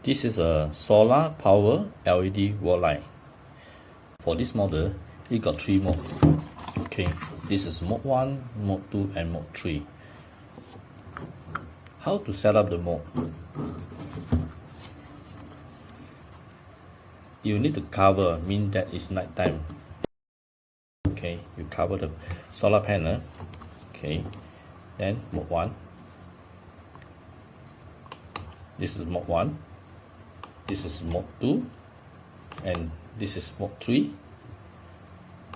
This is a solar power LED wall light. For this model, it got 3 mode. Okay, this is mode 1, mode 2 and mode 3. How to set up the mode? You need to cover, mean that it's night time. Okay, you cover the solar panel. Okay, then mode 1. This is mode 1. This is mode 2. And this is mode 3.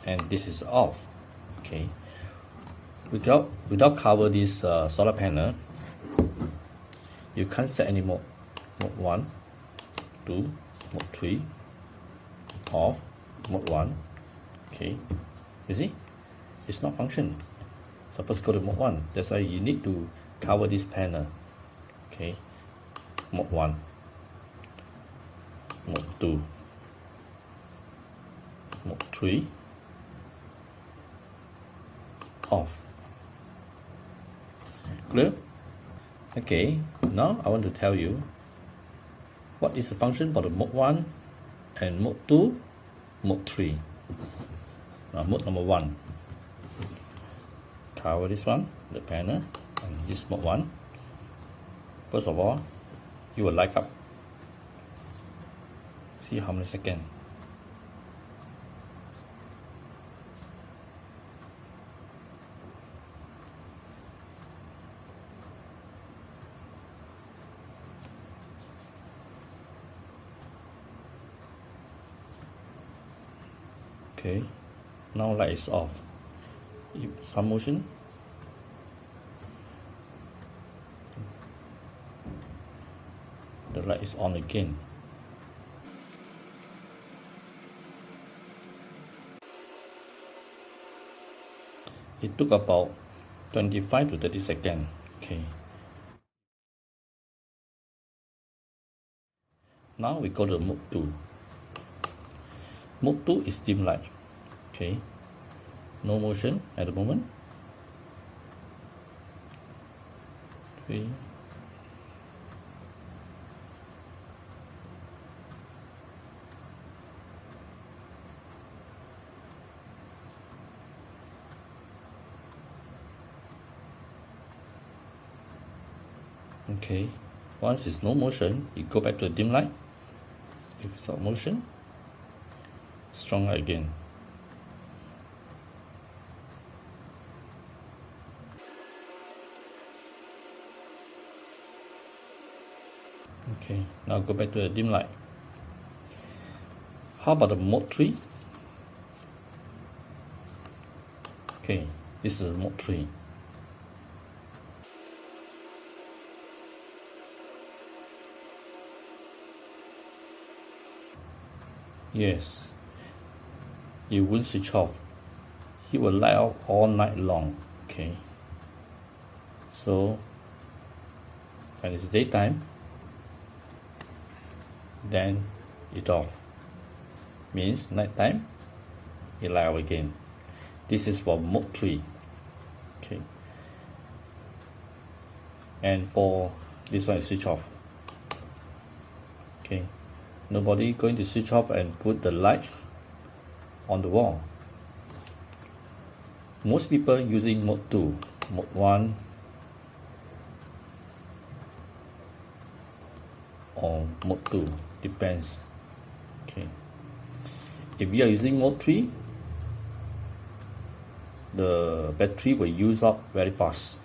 And this is off. Okay. Without cover this solar panel, you can't set any mode. Mode 1, 2, mode 3, off, mode 1. Okay. You see? It's not functioning. Supposed to go to mode 1. That's why you need to cover this panel. Okay. Mode 1, mode 2, mode 3, off. Clear? Okay, now I want to tell you what is the function for the mode 1 and mode 2, mode 3. Mode number 1. Cover this one, the panel, and this mode 1. First of all, you will light up. See how many seconds. Okay, now light is off. Some motion. The light is on again. It took about 25 to 30 seconds. Okay. Now we go to mode 2. Mode 2 is dim light. Okay. No motion at the moment. 3. Okay, once it's no motion, you go back to the dim light. If it's not motion, strong light again. Okay, now go back to the dim light. How about the mode 3? Okay, this is mode 3. Yes, it won't switch off. It will light up all night long. Okay, so when it's daytime, then it's off. Means nighttime, it light up again. This is for mode 3. Okay, and for this one is switch off. Okay. Nobody going to switch off and put the light on the wall. Most people using mode 2, mode 1, or mode 2, depends. Okay. If you are using mode 3, the battery will use up very fast.